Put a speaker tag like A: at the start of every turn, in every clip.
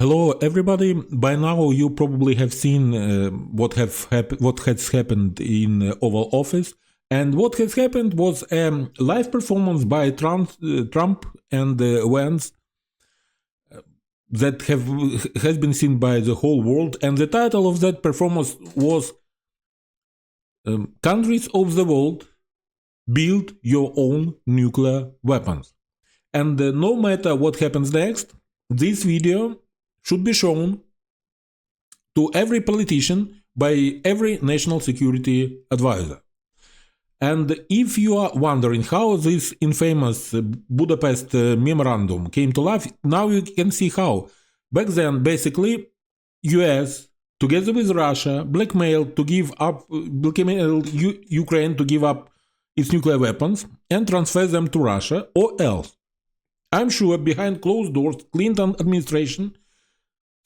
A: Hello, everybody. By now, you probably have seen what has happened in Oval Office, and what has happened was a live performance by Trump and Vance that has been seen by the whole world. And the title of that performance was "Countries of the World Build Your Own Nuclear Weapons." And no matter what happens next, this video should be shown to every politician by every national security advisor. And if you are wondering how this infamous Budapest memorandum came to life, now you can see how. Back then, basically, US, together with Russia, blackmailed Ukraine to give up its nuclear weapons and transfer them to Russia, or else. I'm sure behind closed doors, Clinton administration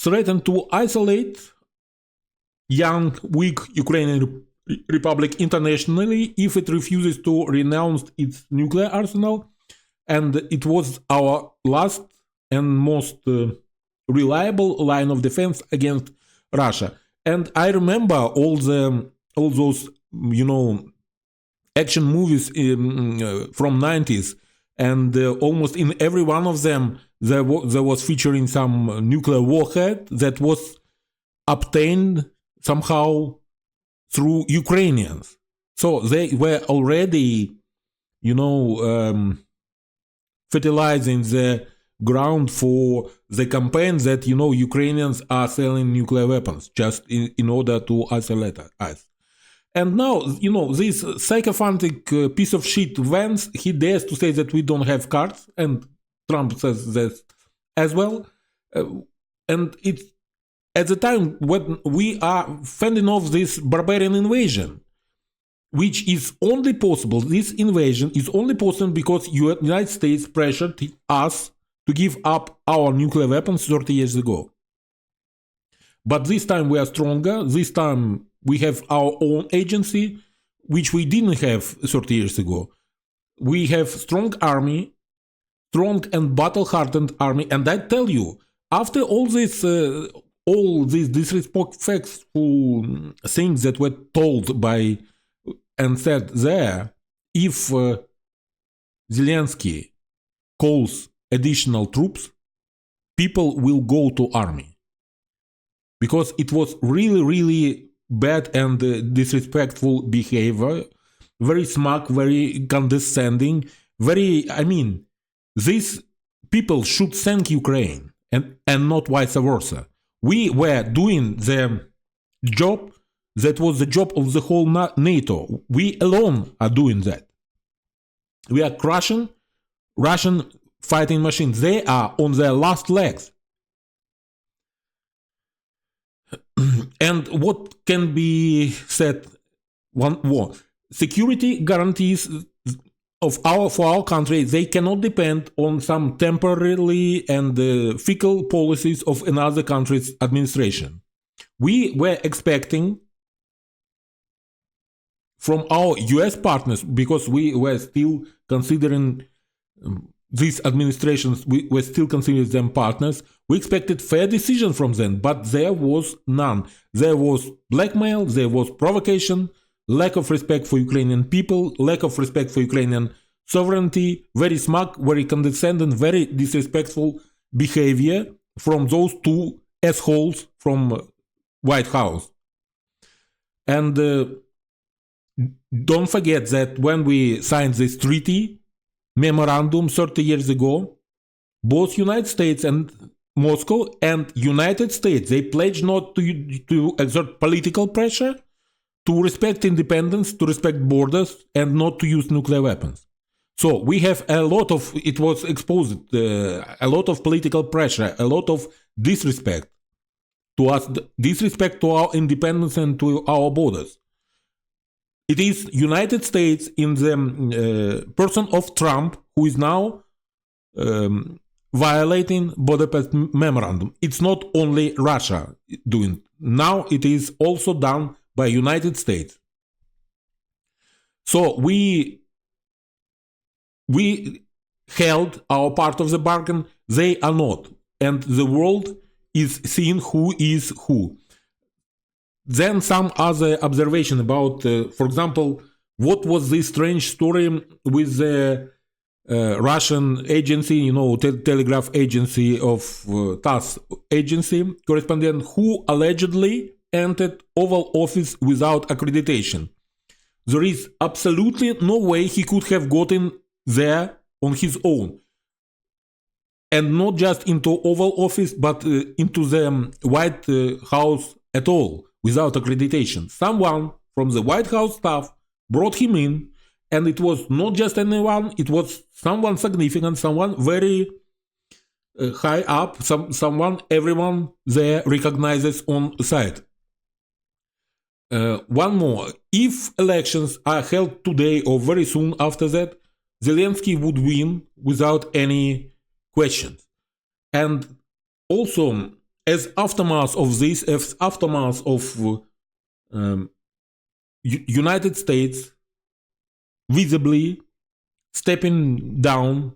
A: threatened to isolate young, weak Ukrainian Republic internationally if it refuses to renounce its nuclear arsenal. And it was our last and most reliable line of defense against Russia. And I remember all those, action movies from 90s, and almost in every one of them there was featuring some nuclear warhead that was obtained somehow through Ukrainians. So they were already, fertilizing the ground for the campaign that, Ukrainians are selling nuclear weapons just in order to isolate us. And now, this sycophantic piece of shit Vance, he dares to say that we don't have cards, and Trump says that as well. And it's at the time when we are fending off this barbarian invasion, which is only possible, this invasion is only possible because United States pressured us to give up our nuclear weapons 30 years ago. But this time we are stronger, this time we have our own agency, which we didn't have 30 years ago. We have strong army, strong and battle-hardened army, and I tell you, after all these disrespectful things that were told by and said there, if Zelensky calls additional troops, people will go to army. Because it was really, really bad and disrespectful behavior, very smug, very condescending, these people should thank Ukraine and not vice versa. We were doing the job that was the job of the whole NATO. We alone are doing that. We are crushing Russian fighting machines. They are on their last legs. And what can be said? One more. Security guarantees for our country, they cannot depend on some temporarily and fickle policies of another country's administration. We were expecting from our US partners, because we were still considering these administrations, we were still considering them partners, we expected fair decision from them, but there was none. There was blackmail, there was provocation, lack of respect for Ukrainian people, lack of respect for Ukrainian sovereignty, very smug, very condescending, very disrespectful behavior from those two assholes from White House. And don't forget that when we signed this treaty, memorandum 30 years ago, both United States and Moscow and United States, they pledged not to exert political pressure, to respect independence, to respect borders, and not to use nuclear weapons. So we have a lot of, it was exposed, a lot of political pressure, a lot of disrespect to us, disrespect to our independence and to our borders. It is United States in the person of Trump who is now violating Budapest Memorandum. It's not only Russia doing. Now it is also done by United States. So we held our part of the bargain. They are not. And the world is seen who is who. Then some other observation about, for example, what was this strange story with the Russian agency, telegraph agency of TASS agency correspondent, who allegedly entered Oval Office without accreditation. There is absolutely no way he could have gotten there on his own. And not just into Oval Office, but into the White House at all, without accreditation. Someone from the White House staff brought him in, and it was not just anyone, it was someone significant, someone very high up, someone everyone there recognizes on site. One more. If elections are held today or very soon after that, Zelensky would win without any questions. And also, as aftermath of this, as aftermath of United States visibly stepping down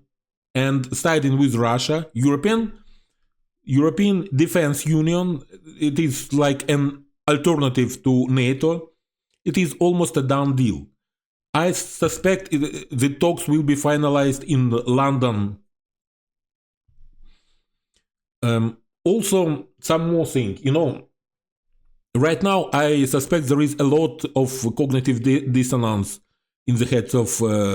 A: and siding with Russia, European Defense Union, it is like an alternative to NATO. It is almost a done deal. I suspect the talks will be finalized in London. Also, some more thing, right now I suspect there is a lot of cognitive dissonance in the heads of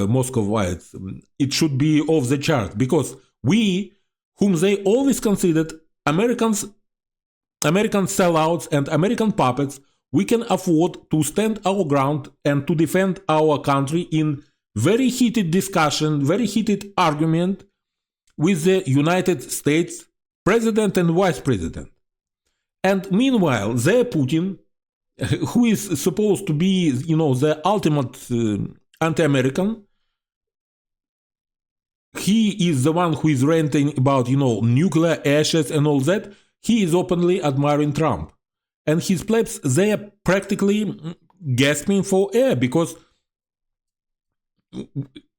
A: Moscovites. It should be off the chart, because we, whom they always considered American sellouts and American puppets, we can afford to stand our ground and to defend our country in very heated discussion, very heated argument with the United States president and vice president. And meanwhile, there Putin, who is supposed to be, the ultimate anti-American, he is the one who is ranting about, nuclear ashes and all that. He is openly admiring Trump. And his plebs, they are practically gasping for air, because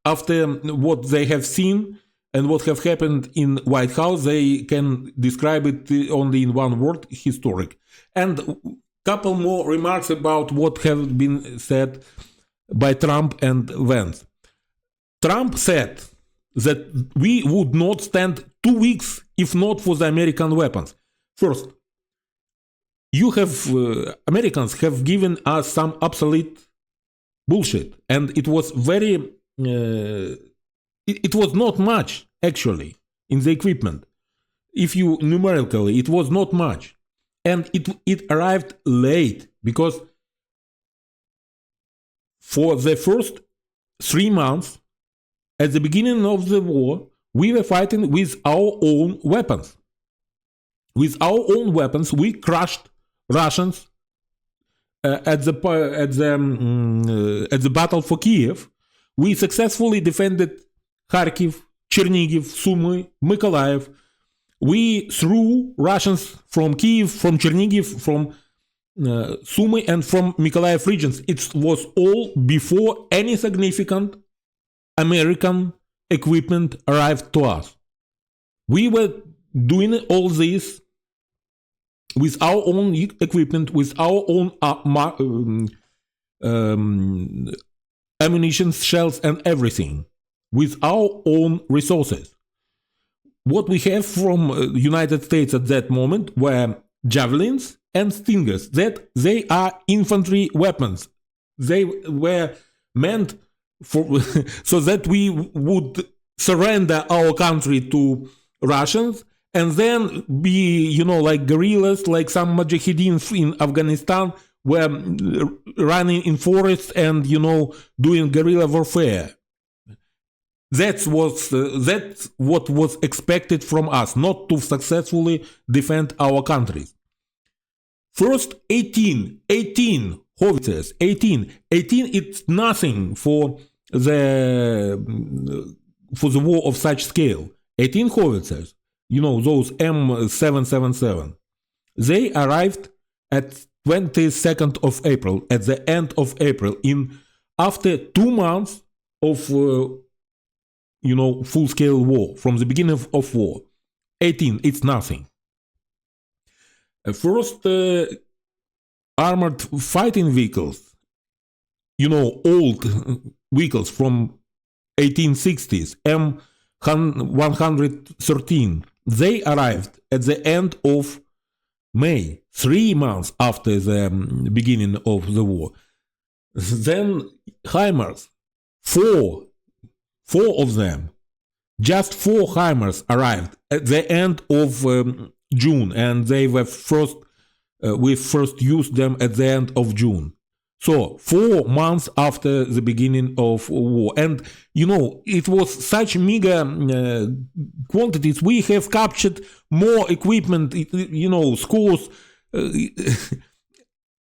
A: after what they have seen and what have happened in White House, they can describe it only in one word: historic. And couple more remarks about what have been said by Trump and Vance. Trump said that we would not stand 2 weeks if not for the American weapons. First, Americans have given us some obsolete bullshit, and it was very, it was not much actually in the equipment. If you numerically, it was not much. And it arrived late, because for the first 3 months at the beginning of the war, we were fighting with our own weapons. With our own weapons, we crushed Russians at the battle for Kiev. We successfully defended Kharkiv, Chernigiv, Sumy, Mykolaiv. We threw Russians from Kiev, from Chernigiv, from Sumy, and from Mykolaiv regions. It was all before any significant American equipment arrived to us. We were doing all this with our own equipment, with our own ammunition, shells, and everything, with our own resources. What we have from United States at that moment were javelins and stingers. That they are infantry weapons. They were meant for so that we would surrender our country to Russians and then be, like guerrillas, like some mujahideen in Afghanistan were running in forests and, doing guerrilla warfare. That's what was expected from us, not to successfully defend our countries. First, 18 howitzers, 18, it's nothing for the war of such scale. 18 howitzers, those M777. They arrived at 22nd of April, at the end of April, after 2 months of full-scale war, from the beginning of war. 18, it's nothing. First armored fighting vehicles, old vehicles from 1860s, M113, they arrived at the end of May, 3 months after the beginning of the war. Then HIMARS, four of them, just 4 HIMARS arrived at the end of June, and they were we first used them at the end of June. So 4 months after the beginning of war. And, it was such meager quantities. We have captured more equipment, schools,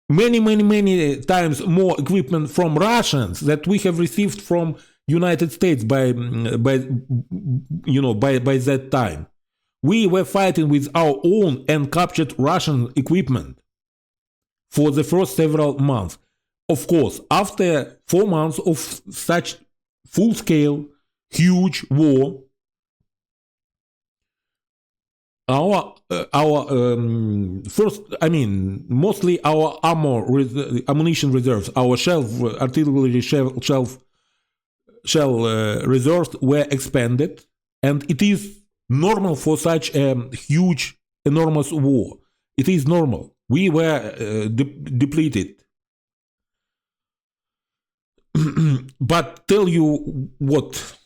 A: many times more equipment from Russians that we have received from United States by that time. We were fighting with our own and captured Russian equipment for the first several months. Of course, after 4 months of such full-scale, huge war, our mostly our ammunition reserves, our artillery shell reserves were expanded, and it is normal for such a huge, enormous war. It is normal. We were depleted. But tell you what,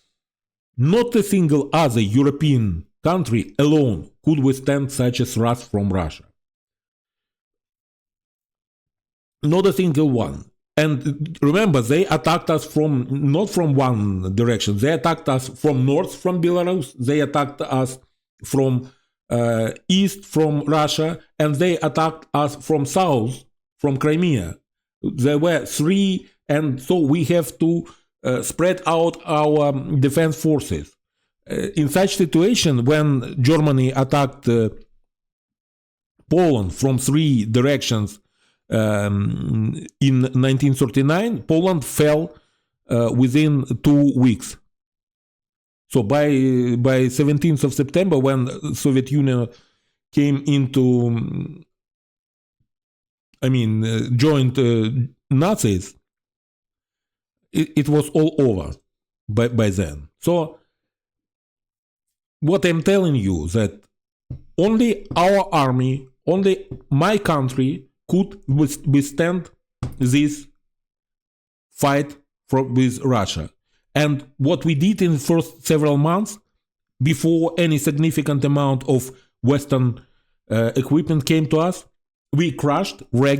A: not a single other European country alone could withstand such a thrust from Russia. Not a single one. And remember, they attacked us not from one direction. They attacked us from north, from Belarus. They attacked us from east, from Russia. And they attacked us from south, from Crimea. There were 3, and so we have to spread out our defense forces. In such situation, when Germany attacked Poland from 3 directions in 1939, Poland fell within 2 weeks. So by 17th of September, when Soviet Union came into, joined Nazis, it was all over by then. So what I'm telling you, that only our army, only my country could withstand this fight with Russia. And what we did in the first several months, before any significant amount of Western equipment came to us, we crushed we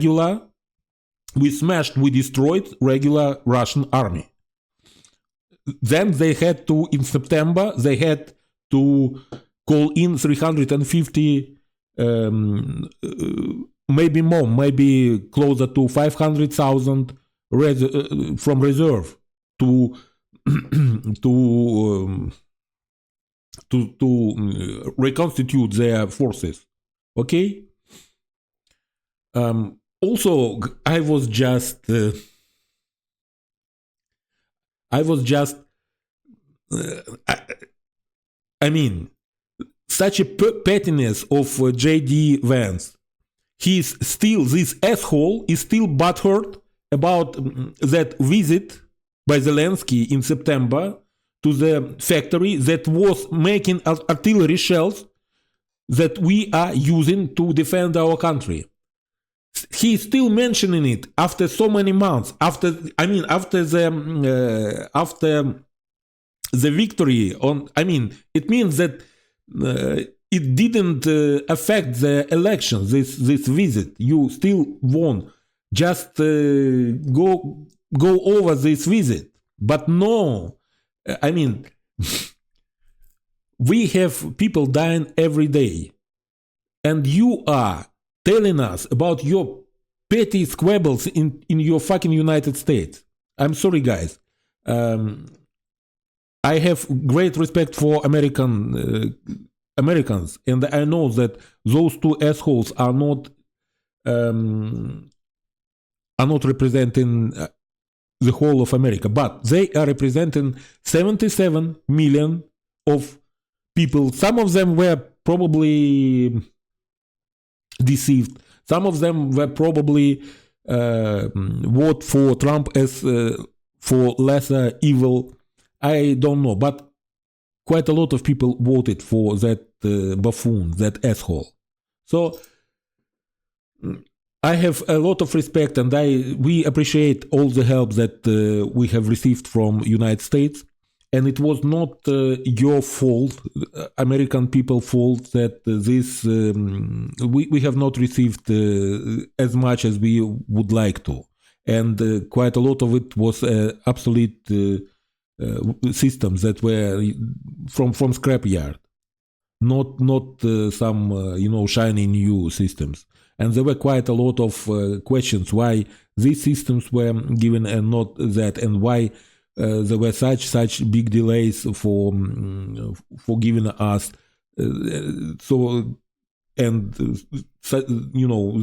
A: destroyed regular Russian army. Then they had to, in September, they had to call in 350, maybe more, maybe closer to 500,000 from reserve to reconstitute their forces. Okay. Also, I was just such a pettiness of J.D. Vance. He's still, this asshole is still butthurt about that visit by Zelensky in September to the factory that was making artillery shells that we are using to defend our country. He's still mentioning it after so many months. After the victory on, it means that it didn't affect the elections. This visit, you still won. Just go over this visit. But no, we have people dying every day, and you are telling us about your petty squabbles in your fucking United States. I'm sorry, guys. I have great respect for Americans, and I know that those 2 assholes are not representing the whole of America, but they are representing 77 million of people. Some of them were probably deceived. Some of them were probably vote for Trump as for lesser evil. I don't know, but quite a lot of people voted for that buffoon, that asshole. So I have a lot of respect, and we appreciate all the help that we have received from United States. And it was not your fault, American people fault, that we have not received as much as we would like to. And quite a lot of it was obsolete systems that were from scrapyard, not some shiny new systems. And there were quite a lot of questions why these systems were given and not that, and why there were such big delays for giving us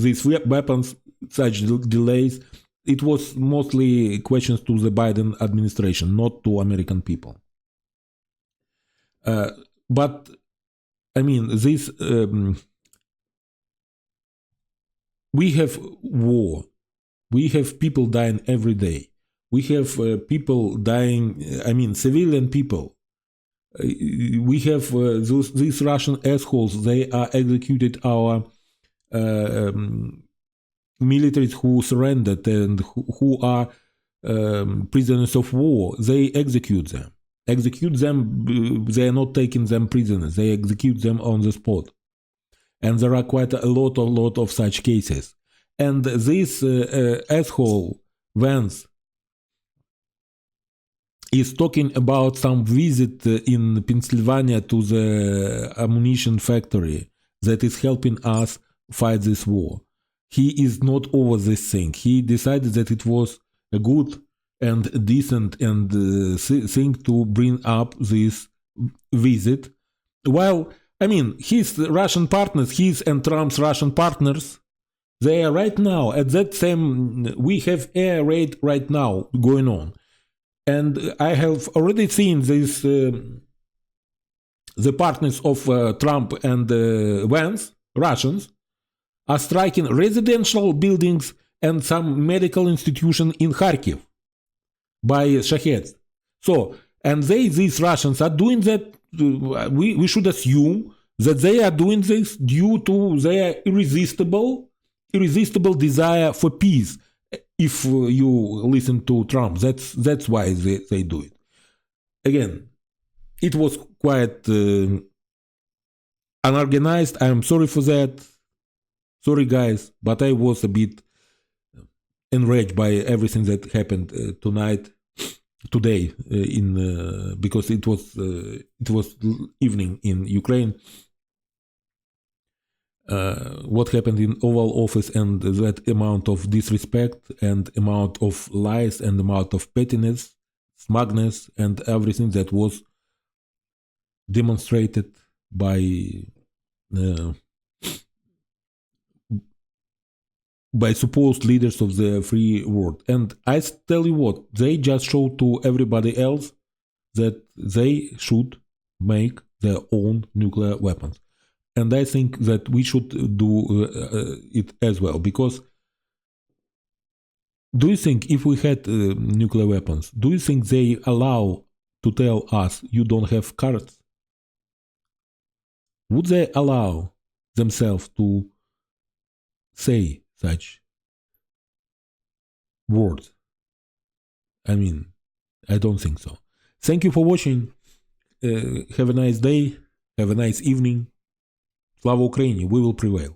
A: these weapons, such delays. It was mostly questions to the Biden administration, not to American people. But I mean, this we have war, we have people dying every day. We have people dying, I mean, civilian people. We have these Russian assholes, they are executed our militaries who surrendered and who are prisoners of war. They execute them. They are not taking them prisoners. They execute them on the spot. And there are quite a lot of such cases. And this asshole, Vance, is talking about some visit in Pennsylvania to the ammunition factory that is helping us fight this war. He is not over this thing. He decided that it was a good and decent and thing to bring up this visit. While, I mean, his Russian partners, his and Trump's Russian partners, they are right now at that same, we have air raid right now going on. And I have already seen this, the partners of Trump and Vance, Russians, are striking residential buildings and some medical institution in Kharkiv by Shaheds. So, and these Russians are doing that, we should assume that they are doing this due to their irresistible desire for peace. If you listen to Trump, that's why they do it. Again, it was quite unorganized. I am sorry for that. Sorry, guys, but I was a bit enraged by everything that happened today, because it was evening in Ukraine. What happened in Oval Office, and that amount of disrespect and amount of lies and amount of pettiness, smugness, and everything that was demonstrated by supposed leaders of the free world. And I tell you what, they just show to everybody else that they should make their own nuclear weapons. And I think that we should do it as well, because do you think if we had nuclear weapons, do you think they allow to tell us you don't have cards? Would they allow themselves to say such words? I mean, I don't think so. Thank you for watching. Have a nice day. Have a nice evening. Slava Ukraini, we will prevail.